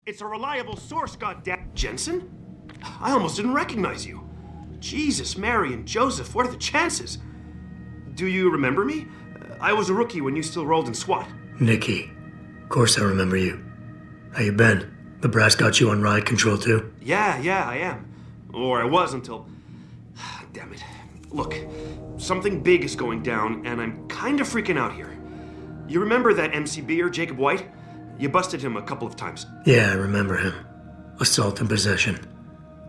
It's a reliable source, goddammit. Jensen? I almost didn't recognize you. Jesus, Mary, and Joseph, what are the chances? Do you remember me? I was a rookie when you still rolled in SWAT. Nikki. Of course I remember you. How you been? The brass got you on ride control too? Yeah, I am. Or I was until... Damn it. Look, something big is going down, and I'm kind of freaking out here. You remember that MCBer, Jacob White? You busted him a couple of times. Yeah, I remember him. Assault and possession.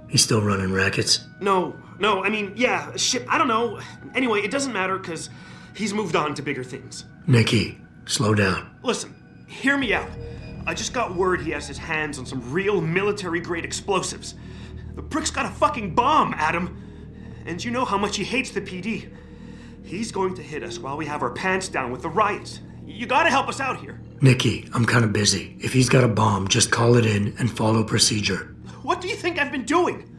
He's still running rackets? No, I mean, yeah, shit, I don't know. Anyway, it doesn't matter, because he's moved on to bigger things. Nikki, slow down. Listen, hear me out. I just got word he has his hands on some real military-grade explosives. The prick's got a fucking bomb, Adam. And you know how much he hates the PD. He's going to hit us while we have our pants down with the riots. You gotta help us out here. Nikki, I'm kinda busy. If he's got a bomb, just call it in and follow procedure. What do you think I've been doing?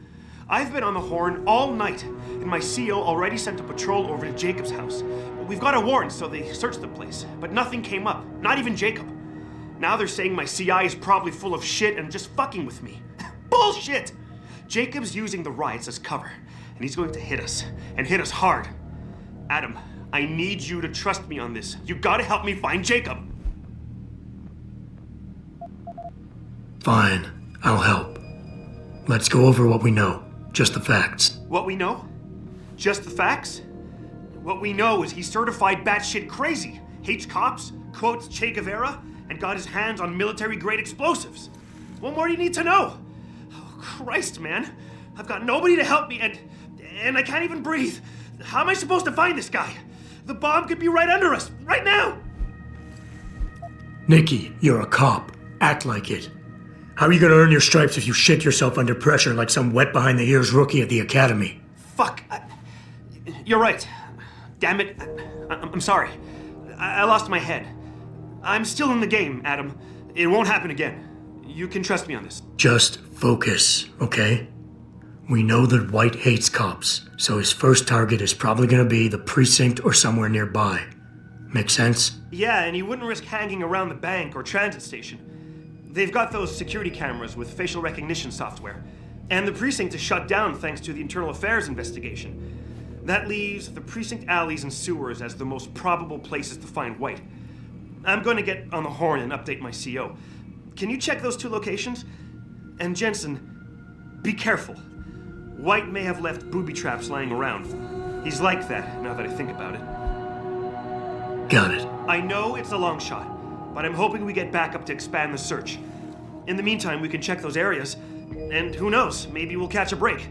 I've been on the horn all night, and my CO already sent a patrol over to Jacob's house. We've got a warrant, so they searched the place, but nothing came up, not even Jacob. Now they're saying my CI is probably full of shit and just fucking with me. Bullshit! Jacob's using the riots as cover, and he's going to hit us, and hit us hard. Adam, I need you to trust me on this. You gotta help me find Jacob. Fine, I'll help. Let's go over what we know. Just the facts. What we know? Just the facts? What we know is he's certified batshit crazy, hates cops, quotes Che Guevara, and got his hands on military-grade explosives. What more do you need to know? Oh, Christ, man. I've got nobody to help me, and I can't even breathe. How am I supposed to find this guy? The bomb could be right under us, right now! Nikki, you're a cop. Act like it. How are you gonna earn your stripes if you shit yourself under pressure like some wet-behind-the-ears rookie at the academy? Fuck. You're right. Damn it. I'm sorry. I lost my head. I'm still in the game, Adam. It won't happen again. You can trust me on this. Just focus, okay? We know that White hates cops, so his first target is probably gonna be the precinct or somewhere nearby. Make sense? Yeah, and he wouldn't risk hanging around the bank or transit station. They've got those security cameras with facial recognition software. And the precinct is shut down thanks to the internal affairs investigation. That leaves the precinct alleys and sewers as the most probable places to find White. I'm going to get on the horn and update my CO. Can you check those two locations? And Jensen, be careful. White may have left booby traps lying around. He's like that, now that I think about it. Got it. I know it's a long shot, but I'm hoping we get backup to expand the search. In the meantime, we can check those areas, and who knows, maybe we'll catch a break.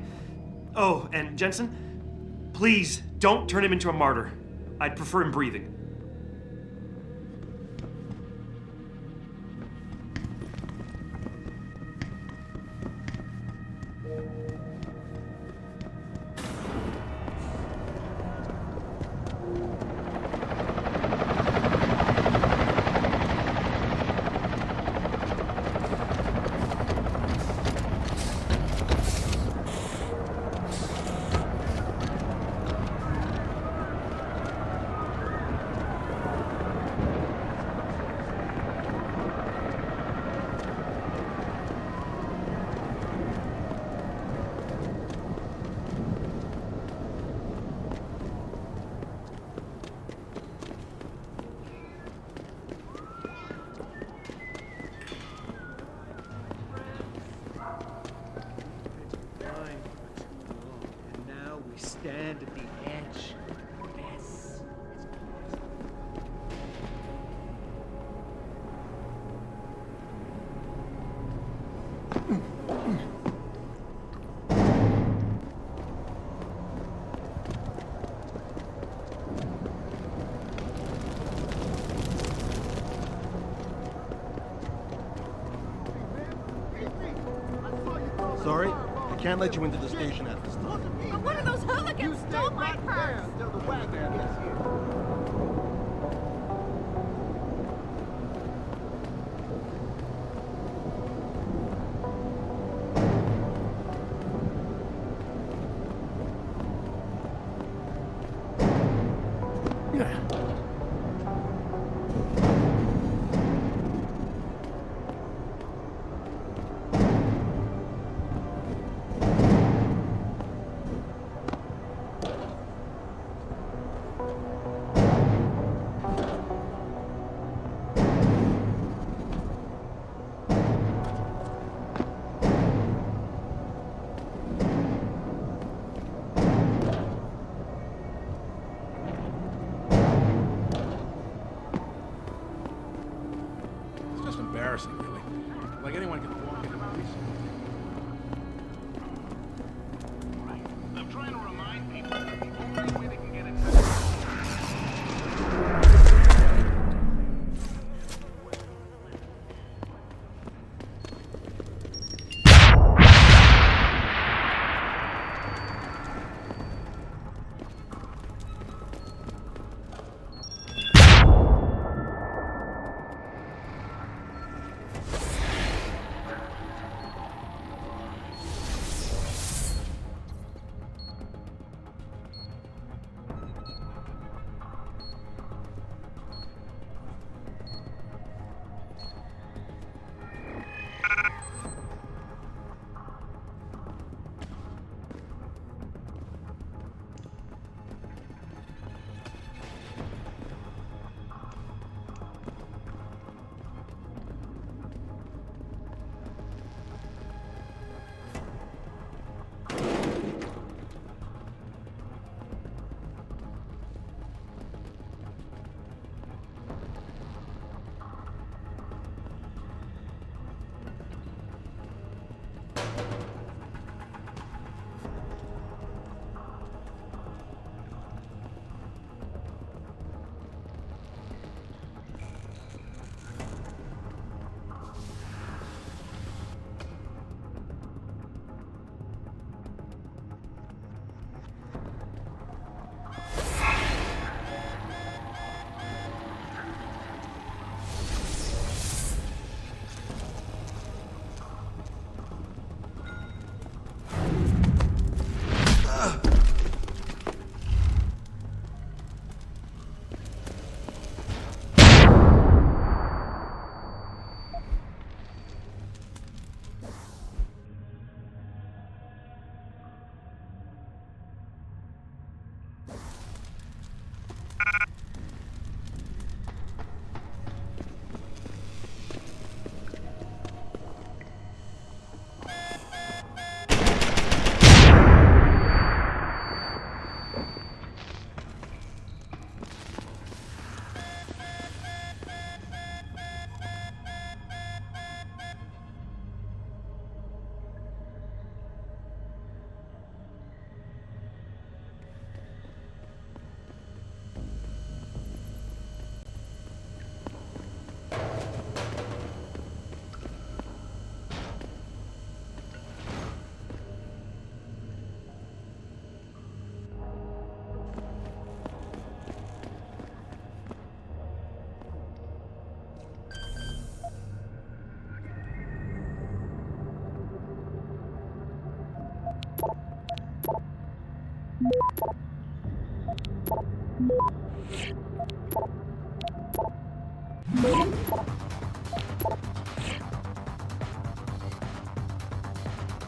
Oh, and Jensen, please don't turn him into a martyr. I'd prefer him breathing. Stand at the edge. Yes. Sorry, I can't let you into the station at this time. But one of those hooligans stole my purse! Until the wagon gets here. embarrassing, really. Like anyone can walk into a precinct. I'm trying to remind people that the only way they can get in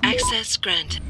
Access granted.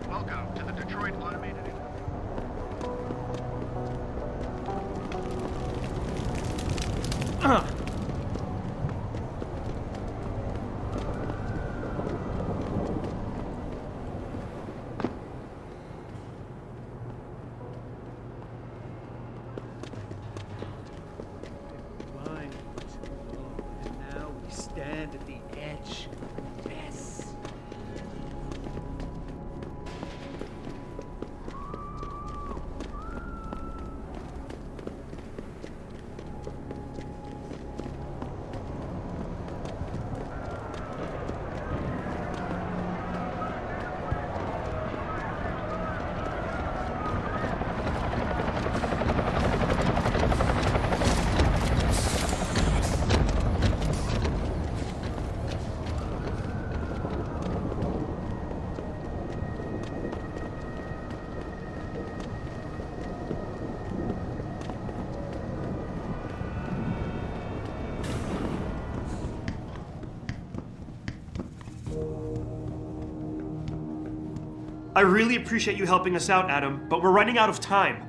Welcome to the Detroit Automated. Blind for too long, and now we stand at the edge of mess. I really appreciate you helping us out, Adam, but we're running out of time.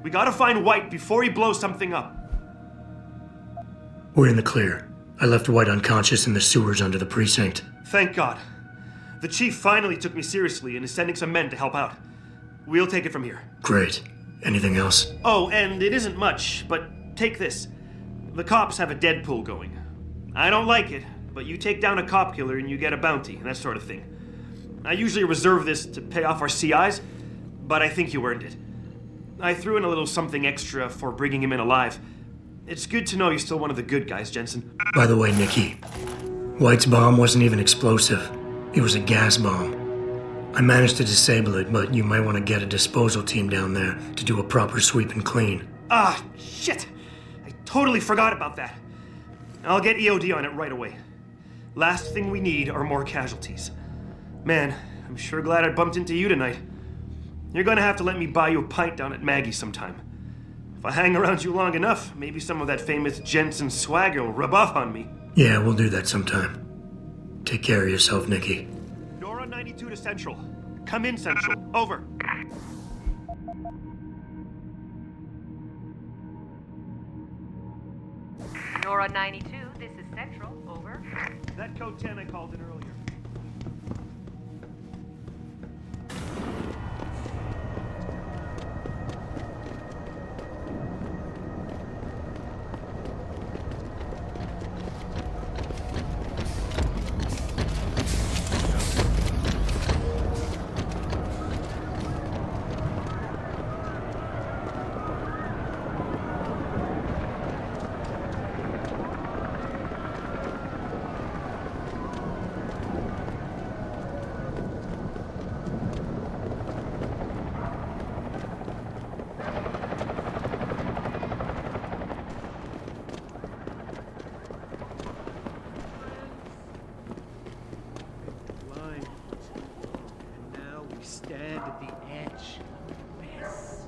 We gotta find White before he blows something up. We're in the clear. I left White unconscious in the sewers under the precinct. Thank God. The chief finally took me seriously and is sending some men to help out. We'll take it from here. Great. Anything else? Oh, and it isn't much, but take this. The cops have a Deadpool going. I don't like it, but you take down a cop killer and you get a bounty, that sort of thing. I usually reserve this to pay off our CIs, but I think you earned it. I threw in a little something extra for bringing him in alive. It's good to know you're still one of the good guys, Jensen. By the way, Nikki, White's bomb wasn't even explosive. It was a gas bomb. I managed to disable it, but you might want to get a disposal team down there to do a proper sweep and clean. Ah, shit! I totally forgot about that. I'll get EOD on it right away. Last thing we need are more casualties. Man, I'm sure glad I bumped into you tonight. You're gonna have to let me buy you a pint down at Maggie's sometime. If I hang around you long enough, maybe some of that famous Jensen swagger will rub off on me. Yeah, we'll do that sometime. Take care of yourself, Nikki. Nora 92 to Central. Come in, Central. Over. Nora 92, this is Central. Over. That code 10 I called in earlier. Stand at the edge of the abyss.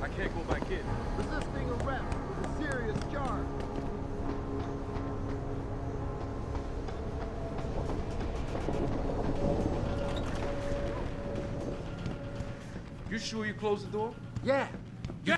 I can't go back in. Resisting arrest with a serious charge. You sure you closed the door? Yeah. Yeah.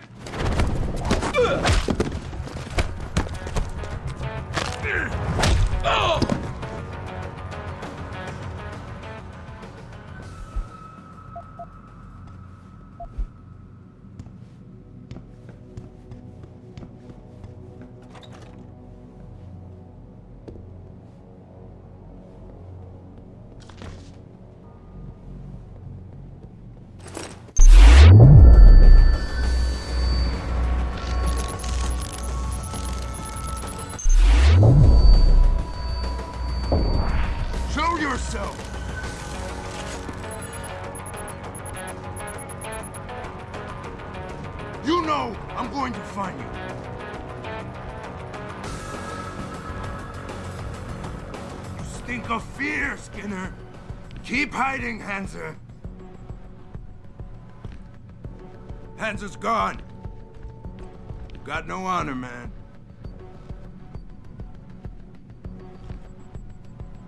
Show yourself! You know I'm going to find you. You stink of fear, Skinner. Keep hiding, Hanser. Hanser's gone. Got no honor, man.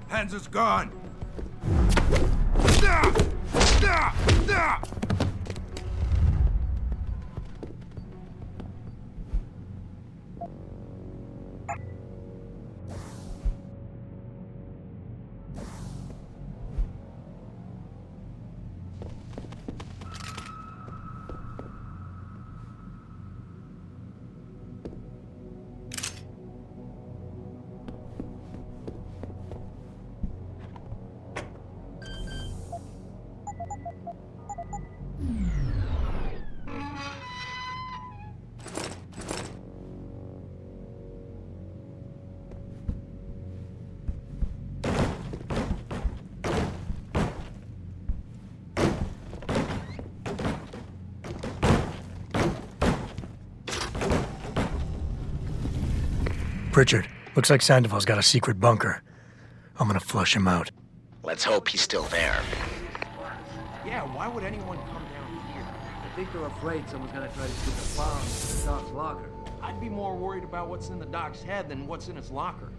Hanser's gone. Pritchard, looks like Sandoval's got a secret bunker. I'm gonna flush him out. Let's hope he's still there. Yeah, why would anyone come down here? I think they're afraid someone's gonna try to stick a bomb in the doc's locker. I'd be more worried about what's in the doc's head than what's in his locker.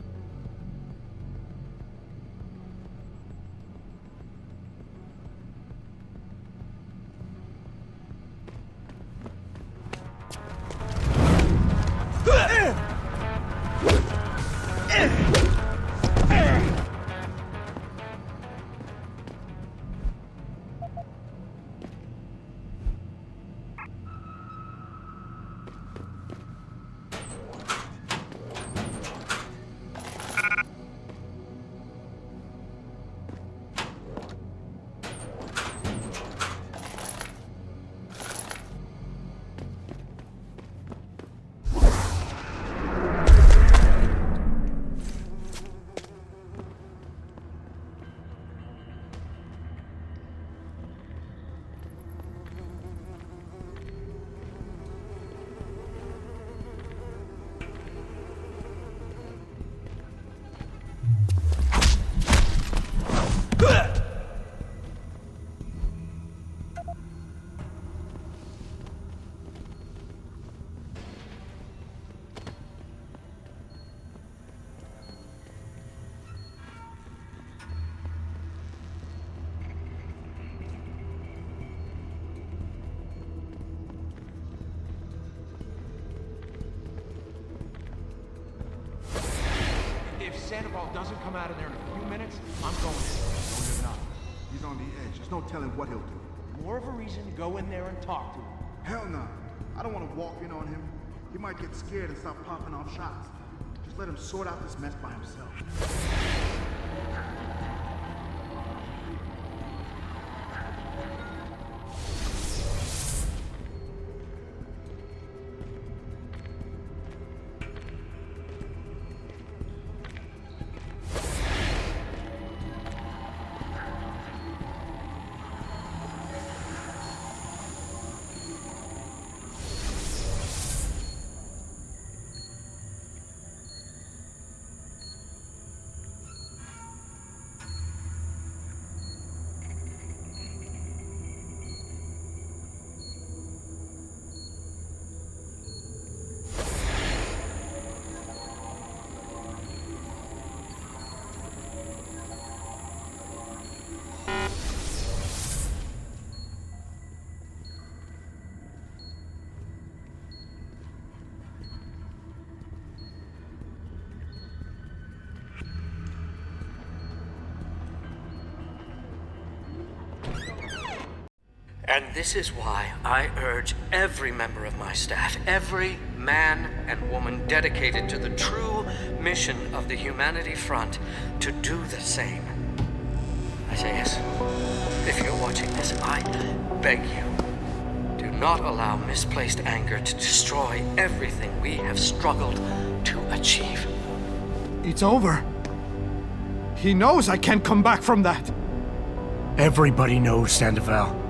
If Sandoval doesn't come out of there in a few minutes, I'm going in. No, you're not. He's on the edge. There's no telling what he'll do. More of a reason to go in there and talk to him. Hell no. I don't want to walk in on him. He might get scared and start popping off shots. Just let him sort out this mess by himself. And this is why I urge every member of my staff, every man and woman dedicated to the true mission of the Humanity Front, to do the same. Isaias, if you're watching this, I beg you, do not allow misplaced anger to destroy everything we have struggled to achieve. It's over. He knows I can't come back from that. Everybody knows, Sandoval.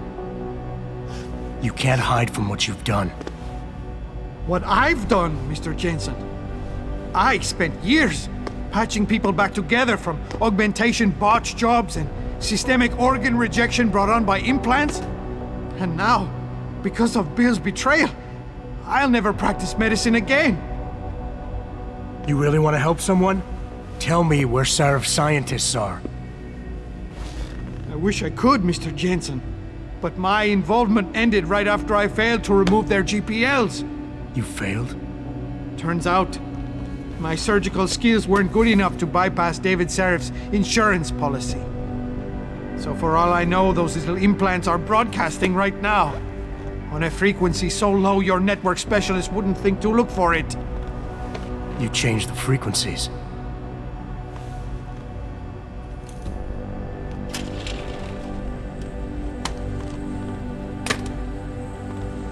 You can't hide from what you've done. What I've done, Mr. Jensen. I spent years patching people back together from augmentation botch jobs and systemic organ rejection brought on by implants. And now, because of Bill's betrayal, I'll never practice medicine again. You really want to help someone? Tell me where Sarif's scientists are. I wish I could, Mr. Jensen. But my involvement ended right after I failed to remove their GPLs. You failed? Turns out, my surgical skills weren't good enough to bypass David Sarif's insurance policy. So for all I know, those little implants are broadcasting right now, on a frequency so low your network specialist wouldn't think to look for it. You changed the frequencies.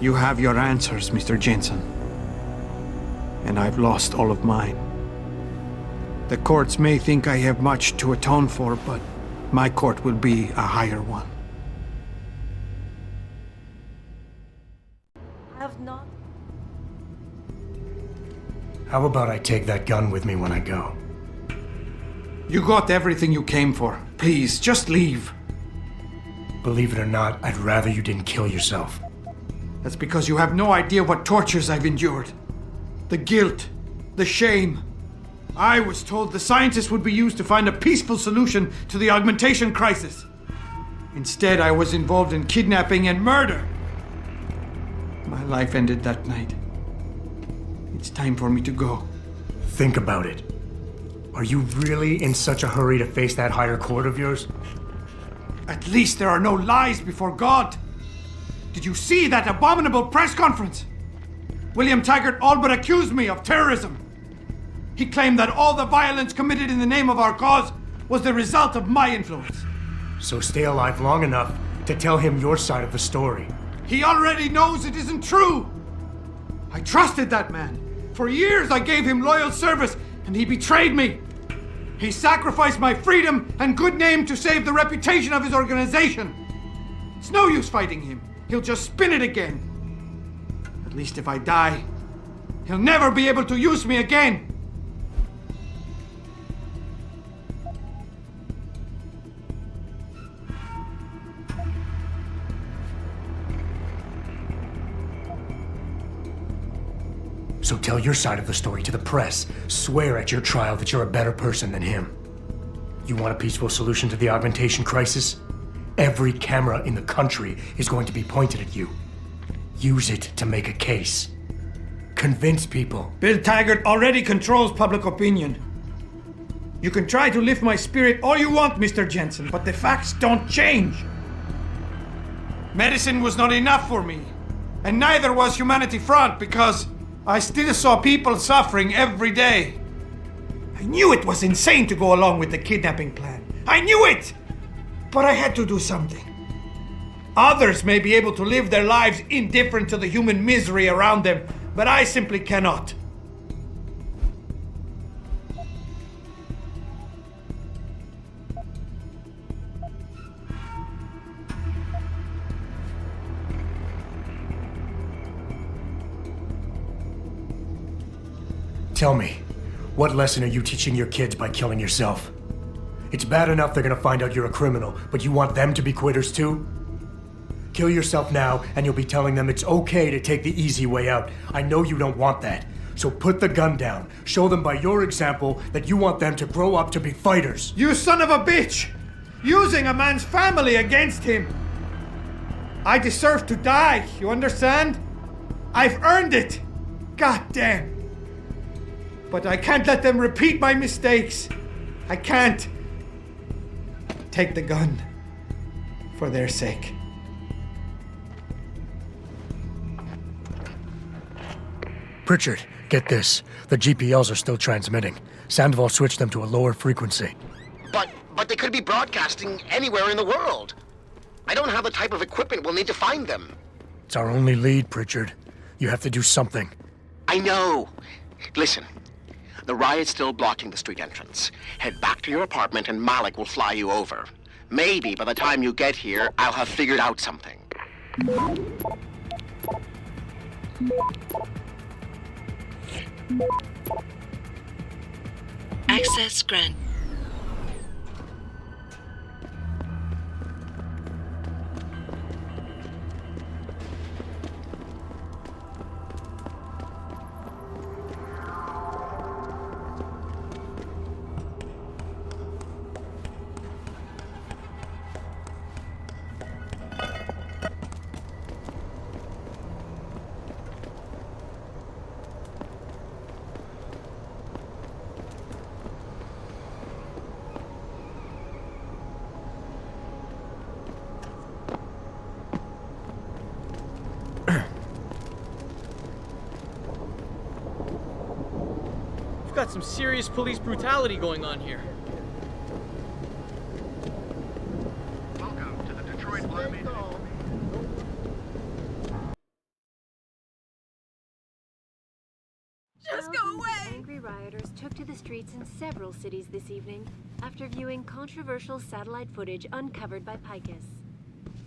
You have your answers, Mr. Jensen. And I've lost all of mine. The courts may think I have much to atone for, but my court will be a higher one. Have not. How about I take that gun with me when I go? You got everything you came for. Please, just leave. Believe it or not, I'd rather you didn't kill yourself. That's because you have no idea what tortures I've endured. The guilt, the shame. I was told the scientists would be used to find a peaceful solution to the augmentation crisis. Instead, I was involved in kidnapping and murder. My life ended that night. It's time for me to go. Think about it. Are you really in such a hurry to face that higher court of yours? At least there are no lies before God. Did you see that abominable press conference? William Taggart all but accused me of terrorism. He claimed that all the violence committed in the name of our cause was the result of my influence. So stay alive long enough to tell him your side of the story. He already knows it isn't true. I trusted that man. For years I gave him loyal service, and he betrayed me. He sacrificed my freedom and good name to save the reputation of his organization. It's no use fighting him. He'll just spin it again. At least if I die, he'll never be able to use me again. So tell your side of the story to the press. Swear at your trial that you're a better person than him. You want a peaceful solution to the augmentation crisis? Every camera in the country is going to be pointed at you. Use it to make a case. Convince people. Bill Taggart already controls public opinion. You can try to lift my spirit all you want, Mr. Jensen, but the facts don't change. Medicine was not enough for me, and neither was Humanity Front, because I still saw people suffering every day. I knew it was insane to go along with the kidnapping plan. I knew it! But I had to do something. Others may be able to live their lives indifferent to the human misery around them, but I simply cannot. Tell me, what lesson are you teaching your kids by killing yourself? It's bad enough they're gonna find out you're a criminal, but you want them to be quitters too? Kill yourself now, and you'll be telling them it's okay to take the easy way out. I know you don't want that. So put the gun down. Show them by your example that you want them to grow up to be fighters. You son of a bitch! Using a man's family against him! I deserve to die, you understand? I've earned it! God damn! But I can't let them repeat my mistakes. I can't. Take the gun. For their sake. Pritchard, get this. The GPLs are still transmitting. Sandoval switched them to a lower frequency. But they could be broadcasting anywhere in the world. I don't have the type of equipment we'll need to find them. It's our only lead, Pritchard. You have to do something. I know. Listen. The riot's still blocking the street entrance. Head back to your apartment and Malik will fly you over. Maybe by the time you get here, I'll have figured out something. Access granted. Got some serious police brutality going on here. Welcome to the Detroit Army. Just go away! Angry rioters took to the streets in several cities this evening after viewing controversial satellite footage uncovered by Picus.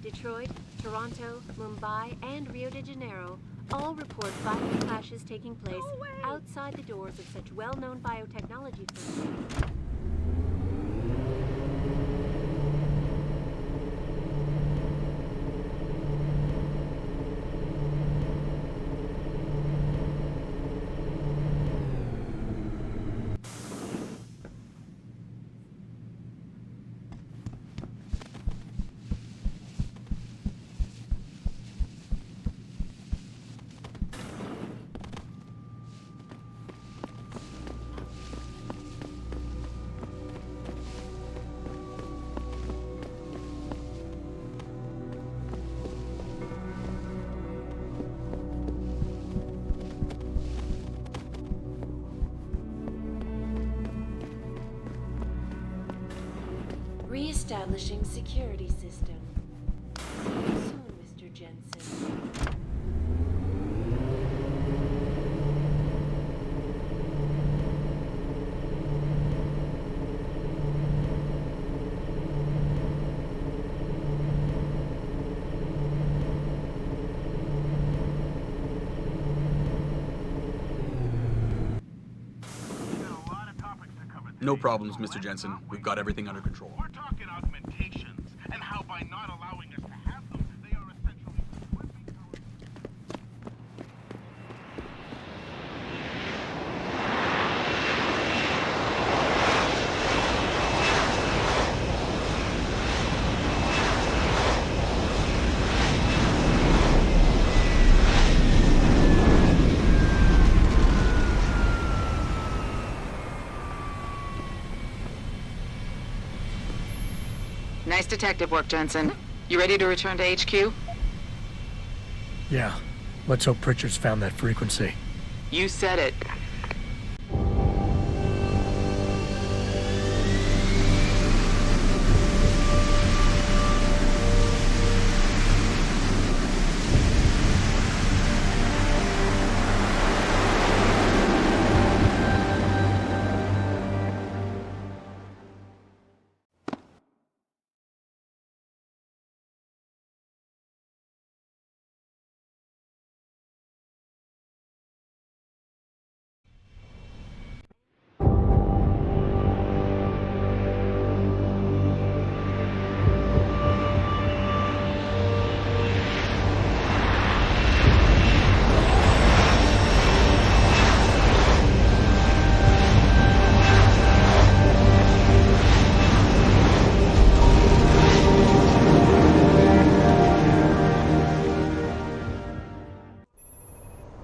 Detroit, Toronto, Mumbai, and Rio de Janeiro all report violent clashes taking place outside the doors of such well-known biotechnology firms. Re-establishing security system. See you soon, Mr. Jensen. No problems, Mr. Jensen. We've got everything under control. We're talking augmentations, and how by not allowing us to have them, they are essentially stripping our... Nice detective work, Jensen. You ready to return to HQ? Yeah. Let's hope Pritchard's found that frequency. You said it.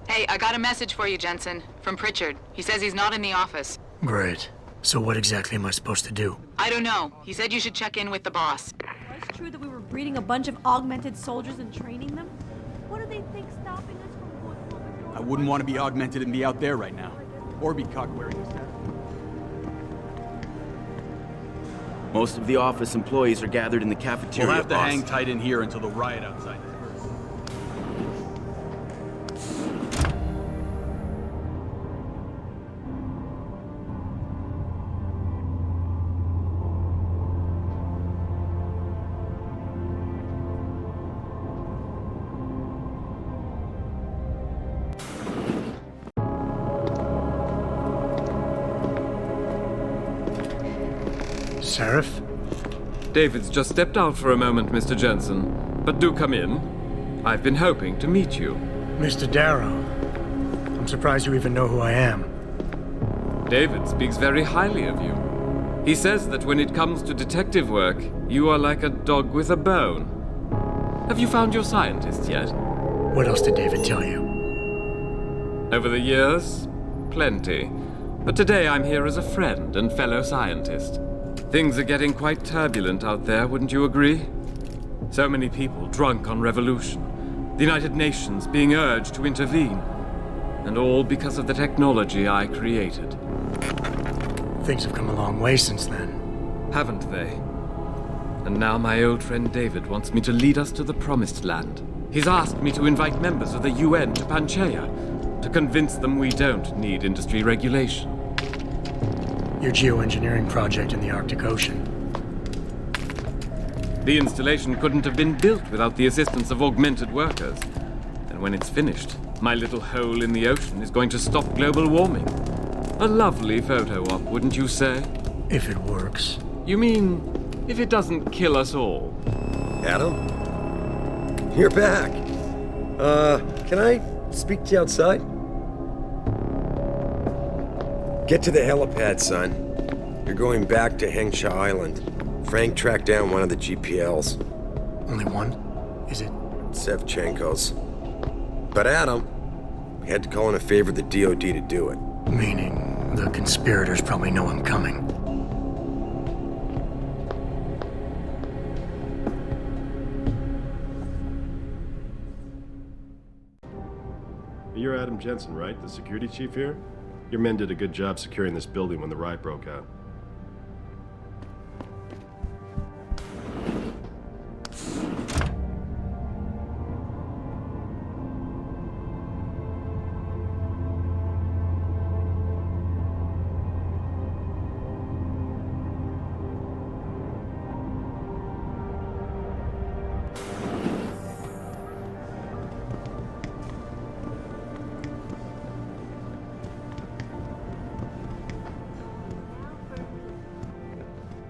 Hey, I got a message for you, Jensen. From Pritchard. He says he's not in the office. Great. So what exactly am I supposed to do? I don't know. He said you should check in with the boss. Was it true that we were breeding a bunch of augmented soldiers and training them? What do they think stopping us from going through the door? I wouldn't want to be augmented and be out there right now. Or be caught wearing this hat. Most of the office employees are gathered in the cafeteria, We'll have to boss. hang tight in here until the riot outside disperses. Sheriff? David's just stepped out for a moment, Mr. Jensen. But do come in. I've been hoping to meet you. Mr. Darrow. I'm surprised you even know who I am. David speaks very highly of you. He says that when it comes to detective work, you are like a dog with a bone. Have you found your scientist yet? What else did David tell you? Over the years, plenty. But today I'm here as a friend and fellow scientist. Things are getting quite turbulent out there, wouldn't you agree? So many people drunk on revolution. The United Nations being urged to intervene. And all because of the technology I created. Things have come a long way since then. Haven't they? And now my old friend David wants me to lead us to the Promised Land. He's asked me to invite members of the UN to Panchaea, to convince them we don't need industry regulation. Your geoengineering project in the Arctic Ocean. The installation couldn't have been built without the assistance of augmented workers. And when it's finished, my little hole in the ocean is going to stop global warming. A lovely photo op, wouldn't you say? If it works. You mean, if it doesn't kill us all? Adam? You're back. Can I speak to you outside? Get to the helipad, son. You're going back to Hengsha Island. Frank tracked down one of the GPLs. Only one? Is it? Sevchenko's. But Adam, we had to call in a favor of the DOD to do it. Meaning, the conspirators probably know I'm coming. You're Adam Jensen, right? The security chief here? Your men did a good job securing this building when the riot broke out.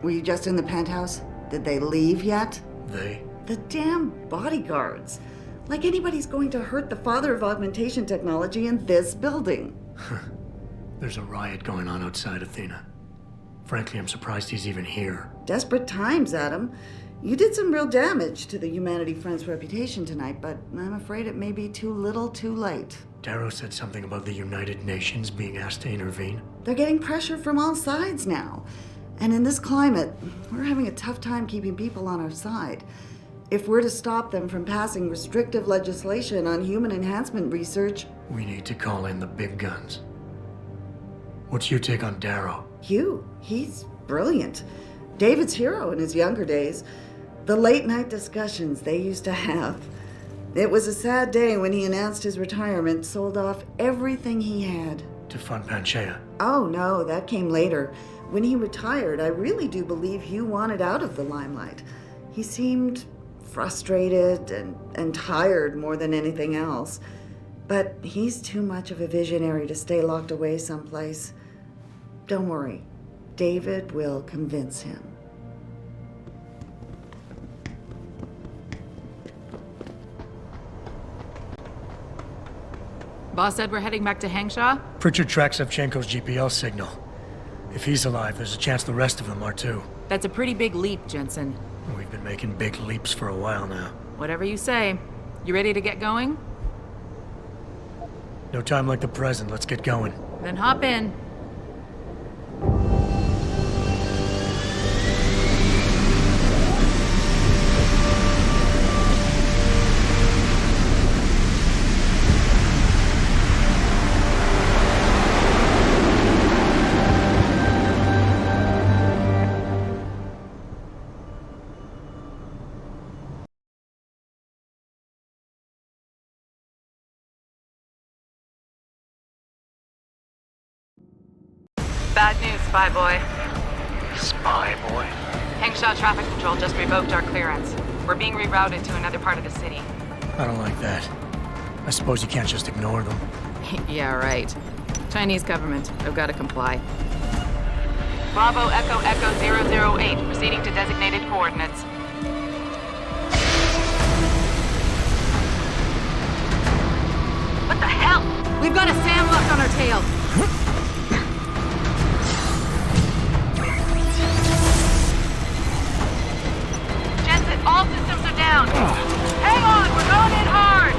Were you just in the penthouse? Did they leave yet? They? The damn bodyguards. Like anybody's going to hurt the father of augmentation technology in this building. There's a riot going on outside Athena. Frankly, I'm surprised he's even here. Desperate times, Adam. You did some real damage to the Humanity Front's reputation tonight, but I'm afraid it may be too little too late. Darrow said something about the United Nations being asked to intervene. They're getting pressure from all sides now. And in this climate, we're having a tough time keeping people on our side. If we're to stop them from passing restrictive legislation on human enhancement research... We need to call in the big guns. What's your take on Darrow? Hugh, he's brilliant. David's hero in his younger days. The late-night discussions they used to have. It was a sad day when he announced his retirement, sold off everything he had. To fund Panchaea? Oh, no, that came later. When he retired, I really do believe Hugh wanted out of the limelight. He seemed frustrated and tired more than anything else. But he's too much of a visionary to stay locked away someplace. Don't worry. David will convince him. Boss said we're heading back to Hangshaw? Pritchard tracks Savchenko's GPL signal. If he's alive, there's a chance the rest of them are too. That's a pretty big leap, Jensen. We've been making big leaps for a while now. Whatever you say. You ready to get going? No time like the present. Let's get going. Then hop in. Bad news, Spy Boy. Spy Boy? Hangshaw Traffic Control just revoked our clearance. We're being rerouted to another part of the city. I don't like that. I suppose you can't just ignore them. Yeah, right. Chinese government. I've got to comply. Bravo Echo Echo 008, proceeding to designated coordinates. What the hell? We've got a SAM lock on our tail. Jensen, all systems are down. Hang on, we're going in hard.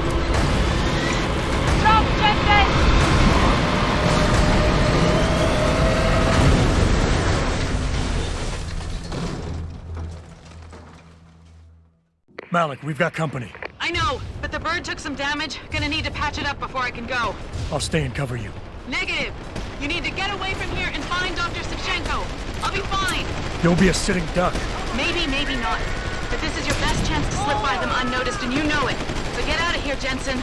Jump, Jensen! Malik, we've got company. I know, but the bird took some damage. Gonna need to patch it up before I can go. I'll stay and cover you. Negative. You need to get away from here and find Dr. Savchenko. I'll be fine. You'll be a sitting duck. Maybe, maybe not. But this is your best chance to slip by them unnoticed, and you know it. So get out of here, Jensen.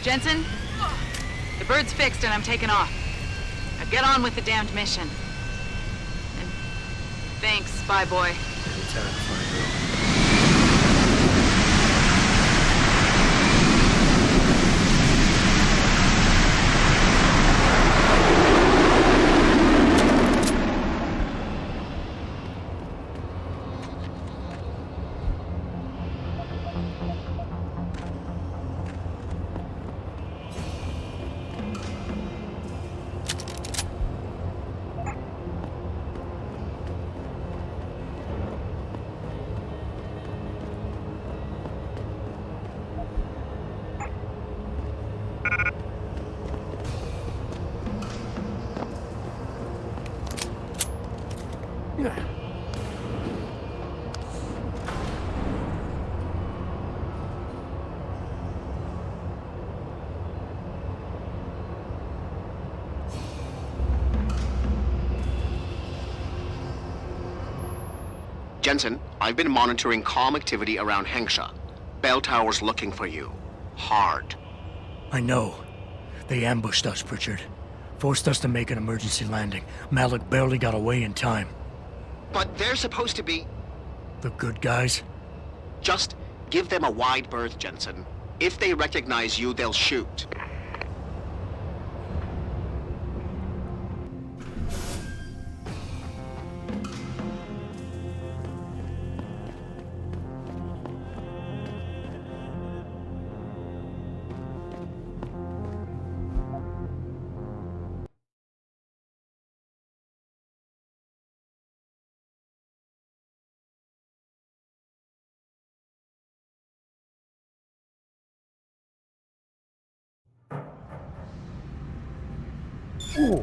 Jensen? The bird's fixed and I'm taking off. Now get on with the damned mission. And thanks, Spy Boy. Anytime, Spy Girl. Jensen, I've been monitoring comm activity around Hengsha. Bell Tower's looking for you. Hard. I know. They ambushed us, Pritchard. Forced us to make an emergency landing. Malik barely got away in time. But they're supposed to be... The good guys? Just give them a wide berth, Jensen. If they recognize you, they'll shoot. Ooh.